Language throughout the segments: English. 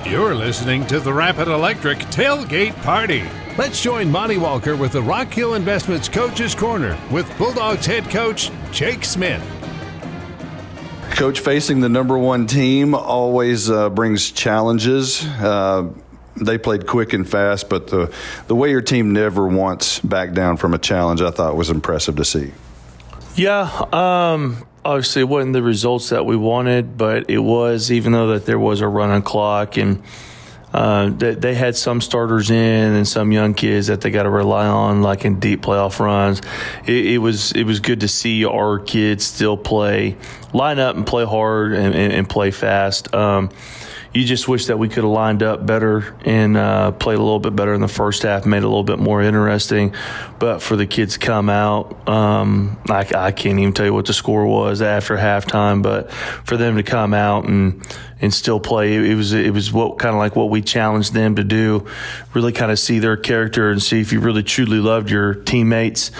You're listening to the Rapid Electric Tailgate Party. Let's join Monty Walker with the Rock Hill Investments Coach's Corner with Bulldogs head coach Jake Smith. Coach, facing the number one team always brings challenges. They played quick and fast, but the way your team never once backed down from a challenge, I thought was impressive to see. Yeah, obviously it wasn't the results that we wanted, but it was, even though that there was a running clock and they had some starters in and some young kids that they got to rely on, like in deep playoff runs. It was good to see our kids still line up and play hard and play fast. You just wish that we could have lined up better and played a little bit better in the first half, made it a little bit more interesting. But for the kids to come out, I can't even tell you what the score was after halftime, but for them to come out and still play, it was what kind of like what we challenged them to do, really kind of see their character and see if you really truly loved your teammates.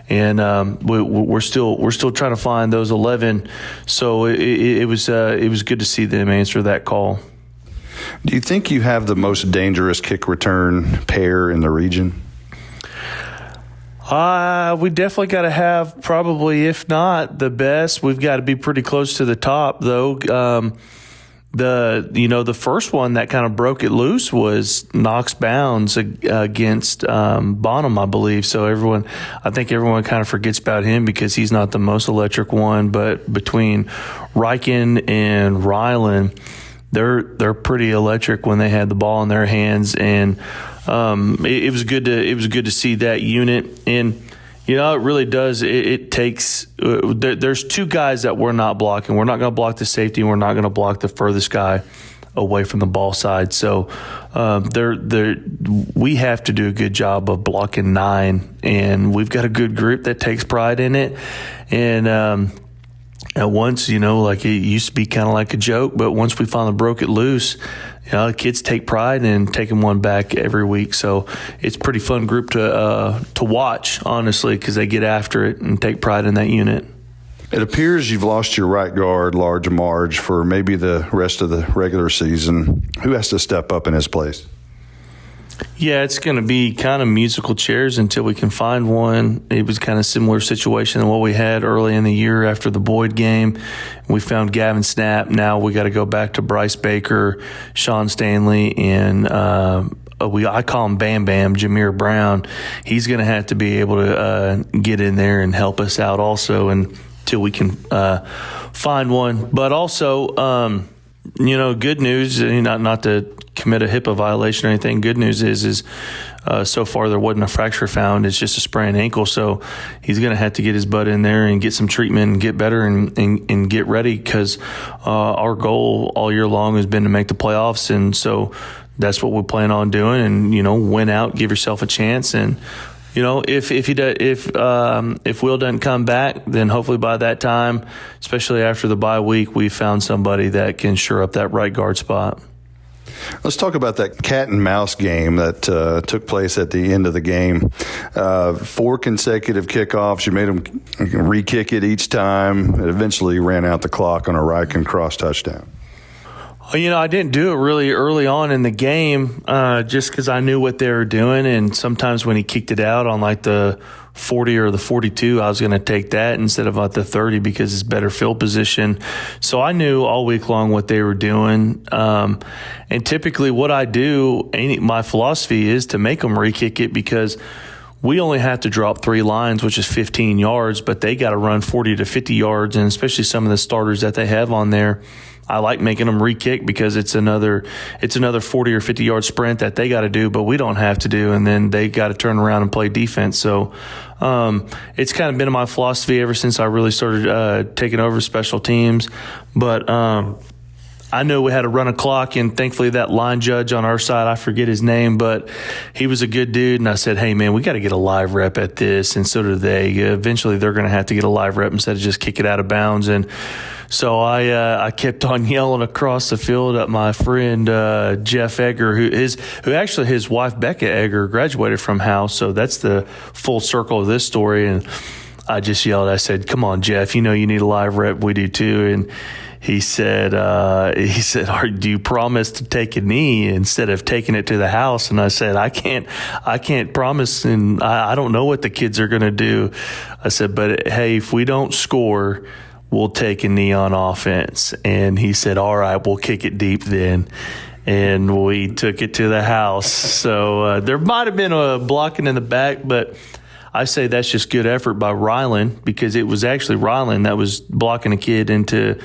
And we're still trying to find those 11. So it was good to see them answer that call. Do you think you have the most dangerous kick return pair in the region? We definitely got to have probably, if not the best. We've got to be pretty close to the top, though. The first one that kind of broke it loose was Knox Bounds against Bonham, I believe. So I think everyone kind of forgets about him because he's not the most electric one. But between Riken and Ryland, they're pretty electric when they had the ball in their hands, and it was good to see that unit. And it really does. It takes. There's two guys that we're not blocking. We're not going to block the safety, and we're not going to block the furthest guy away from the ball side. So we have to do a good job of blocking 9, and we've got a good group that takes pride in it. And at once, like it used to be kind of like a joke, but once we finally broke it loose, kids take pride in taking one back every week. So it's a pretty fun group to watch, honestly, because they get after it and take pride in that unit. It appears you've lost your right guard, Large Marge, for maybe the rest of the regular season. Who has to step up in his place? Yeah, it's going to be kind of musical chairs until we can find one. It was kind of similar situation than what we had early in the year after the Boyd game. We found Gavin Snapp. Now we got to go back to Bryce Baker, Sean Stanley, and I call him Bam Bam, Jameer Brown. He's going to have to be able to get in there and help us out also until we can find one. But also, good news, not to commit a HIPAA violation or anything. Good news is so far there wasn't a fracture found. It's just a sprained ankle. So he's going to have to get his butt in there and get some treatment and get better and get ready, because our goal all year long has been to make the playoffs. And so that's what we plan on doing. And, win out, give yourself a chance. And, if Will doesn't come back, then hopefully by that time, especially after the bye week, we found somebody that can shore up that right guard spot. Let's talk about that cat and mouse game that took place at the end of the game. 4 consecutive kickoffs. You made them re-kick it each time. It eventually ran out the clock on a Riken cross touchdown. I didn't do it really early on in the game just because I knew what they were doing. And sometimes when he kicked it out on like the 40 or the 42, I was going to take that instead of at the 30 because it's better field position. So I knew all week long what they were doing. And typically what I do, my philosophy is to make them re-kick it, because we only have to drop 3 lines, which is 15 yards, but they got to run 40 to 50 yards. And especially some of the starters that they have on there, I like making them re-kick because it's another 40 or 50 yard sprint that they got to do, but we don't have to do, and then they got to turn around and play defense. So it's kind of been my philosophy ever since I really started taking over special teams. But I knew we had to run a clock, and thankfully that line judge on our side, I forget his name, but he was a good dude. And I said, hey, man, we got to get a live rep at this. And so do they. Eventually they're going to have to get a live rep instead of just kick it out of bounds. And so I kept on yelling across the field at my friend Jeff Egger, who actually his wife Becca Egger graduated from Howe. So that's the full circle of this story. And I just yelled. I said, "Come on, Jeff! You know you need a live rep. We do too." And he said, do you promise to take a knee instead of taking it to the house? And I said, I can't promise, and I don't know what the kids are going to do. I said, but hey, if we don't score, we'll take a knee on offense. And he said, all right, we'll kick it deep then. And we took it to the house. So there might have been a blocking in the back, but I say that's just good effort by Rylan, because it was actually Rylan that was blocking a kid into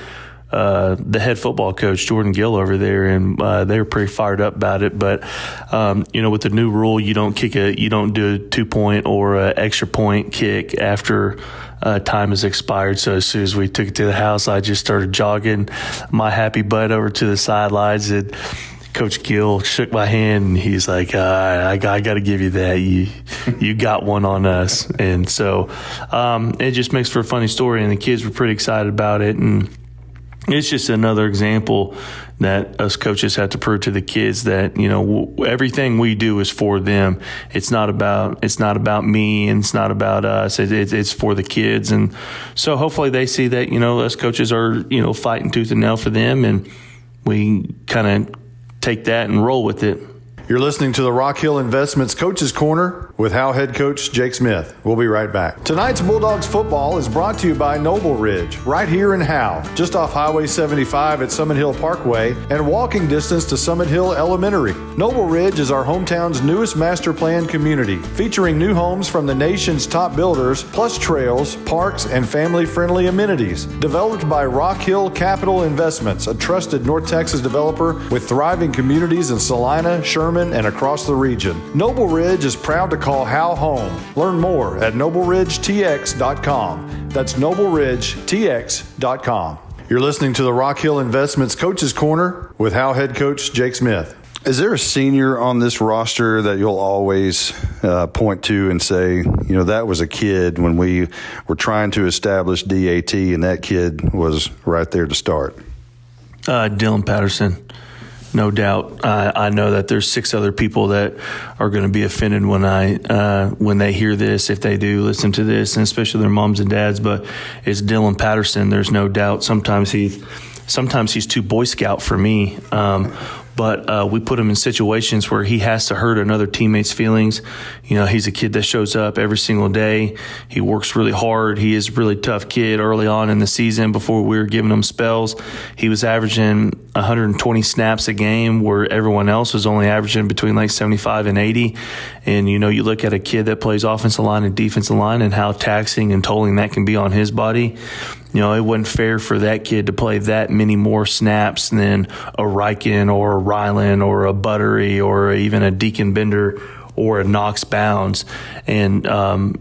the head football coach, Jordan Gill, over there, and they were pretty fired up about it. But with the new rule, you don't do a 2-point or an extra point kick after time has expired. So as soon as we took it to the house, I just started jogging my happy butt over to the sidelines, and Coach Gill shook my hand, and he's like, I got to give you that. You got one on us. And so it just makes for a funny story, and the kids were pretty excited about it. And it's just another example that us coaches have to prove to the kids that, everything we do is for them. It's not about me, and it's not about us. It's for the kids. And so hopefully they see that, us coaches are, fighting tooth and nail for them, and we kind of take that and roll with it. You're listening to the Rock Hill Investments Coaches Corner with Howe head coach Jake Smith. We'll be right back. Tonight's Bulldogs football is brought to you by Noble Ridge, right here in Howe, just off Highway 75 at Summit Hill Parkway and walking distance to Summit Hill Elementary. Noble Ridge is our hometown's newest master plan community, featuring new homes from the nation's top builders, plus trails, parks, and family-friendly amenities. Developed by Rock Hill Capital Investments, a trusted North Texas developer with thriving communities in Salina, Sherman, and across the region. Noble Ridge is proud to call Howe home. Learn more at nobleridgetx.com. That's nobleridgetx.com. You're listening to the Rock Hill Investments Coaches Corner with Howe head coach Jake Smith. Is there a senior on this roster that you'll always point to and say, that was a kid when we were trying to establish DAT, and that kid was right there to start? Dylan Patterson. No doubt. I know that there's 6 other people that are going to be offended when they hear this, if they do listen to this, and especially their moms and dads. But it's Dylan Patterson. There's no doubt. Sometimes he's too Boy Scout for me. But we put him in situations where he has to hurt another teammate's feelings. He's a kid that shows up every single day. He works really hard. He is a really tough kid. Early on in the season, before we were giving him spells, he was averaging 120 snaps a game, where everyone else was only averaging between like 75 and 80. And, you look at a kid that plays offensive line and defensive line and how taxing and tolling that can be on his body. It wasn't fair for that kid to play that many more snaps than a Riken or a Rylan or a Buttery or even a Deacon Bender or a Knox Bounds. And,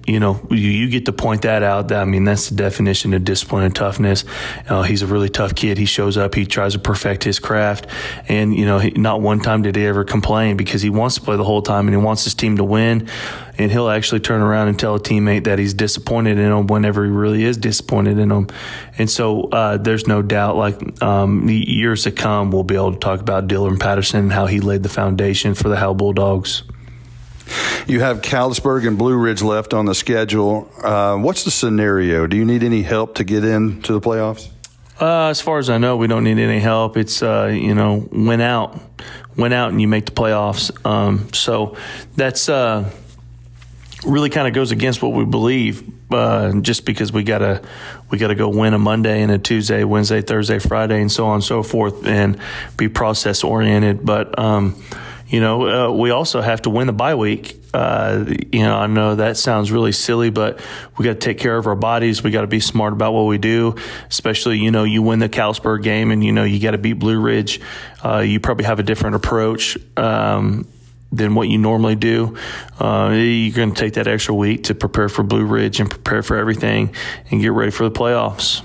you get to point that out. That's the definition of discipline and toughness. He's a really tough kid. He shows up. He tries to perfect his craft. And, not one time did he ever complain, because he wants to play the whole time and he wants his team to win. And he'll actually turn around and tell a teammate that he's disappointed in him whenever he really is disappointed in him. And so there's no doubt, years to come, we'll be able to talk about Dylan Patterson and how he laid the foundation for the Howe Bulldogs. You have Kalispberg and Blue Ridge left on the schedule. What's the scenario? Do you need any help to get into the playoffs? As far as I know, we don't need any help. It's, win out and you make the playoffs. So that's really kind of goes against what we believe, just because we gotta go win a Monday and a Tuesday, Wednesday, Thursday, Friday, and so on and so forth, and be process oriented. But we also have to win the bye week. I know that sounds really silly, but we got to take care of our bodies. We got to be smart about what we do, especially, you win the Kalispberg game and, you got to beat Blue Ridge. You probably have a different approach than what you normally do. You're going to take that extra week to prepare for Blue Ridge and prepare for everything and get ready for the playoffs.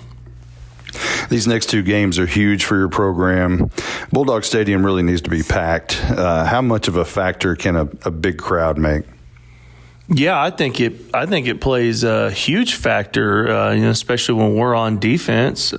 These next 2 games are huge for your program. Bulldog Stadium really needs to be packed. How much of a factor can a big crowd make? Yeah, I think it plays a huge factor, especially when we're on defense.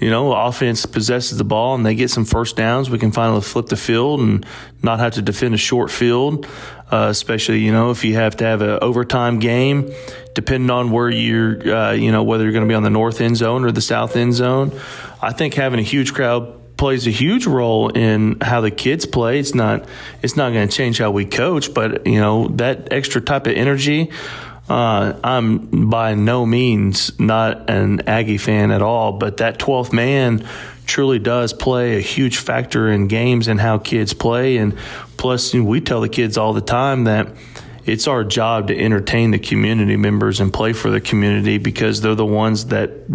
Offense possesses the ball and they get some first downs. We can finally flip the field and not have to defend a short field, especially, if you have to have an overtime game, depending on where you're, whether you're going to be on the north end zone or the south end zone. I think having a huge crowd plays a huge role in how the kids play. It's not going to change how we coach, but that extra type of energy. I'm by no means not an Aggie fan at all, but that 12th man truly does play a huge factor in games and how kids play. And plus, we tell the kids all the time that it's our job to entertain the community members and play for the community, because they're the ones that,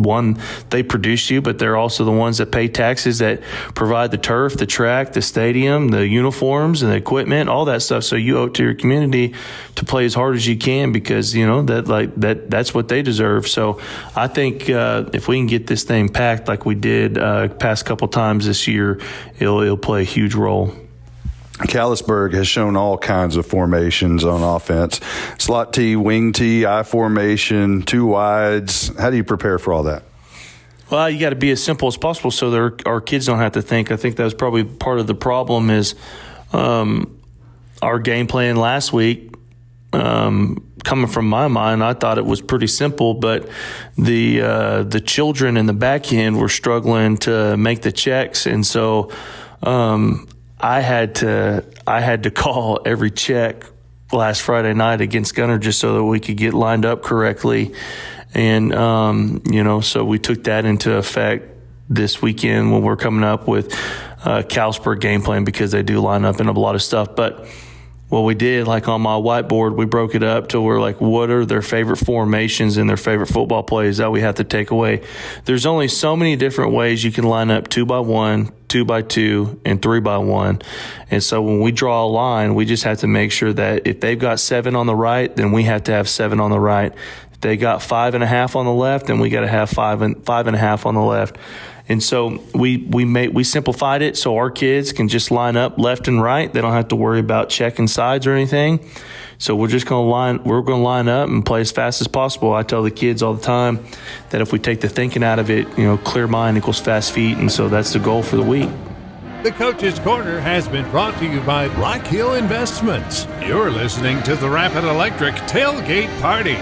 they produce you, but they're also the ones that pay taxes, that provide the turf, the track, the stadium, the uniforms and the equipment, all that stuff. So you owe it to your community to play as hard as you can, because that's what they deserve. So I think if we can get this thing packed like we did past couple times this year, it'll play a huge role. Callisburg has shown all kinds of formations on offense. Slot T, wing T, I formation, two wides. How do you prepare for all that? Well, you got to be as simple as possible so our kids don't have to think. I think that was probably part of the problem is our game plan last week. Coming from my mind, I thought it was pretty simple, but the children in the back end were struggling to make the checks, and so I had to call every check last Friday night against Gunner just so that we could get lined up correctly. And, so we took that into effect this weekend when we're coming up with Callisburg game plan, because they do line up in a lot of stuff. But what we did, like on my whiteboard, we broke it up to where, like, what are their favorite formations and their favorite football plays that we have to take away. There's only so many different ways you can line up 2x1, 2x2, and 3x1. And so when we draw a line, we just have to make sure that if they've got 7 on the right, then we have to have 7 on the right. If they got 5.5 on the left, then we got to have 5.5 on the left. And so we simplified it so our kids can just line up left and right. They don't have to worry about checking sides or anything. So we're going to line up and play as fast as possible. I tell the kids all the time that if we take the thinking out of it, clear mind equals fast feet. And so that's the goal for the week. The Coach's Corner has been brought to you by Rock Hill Investments. You're listening to the Rapid Electric Tailgate Party.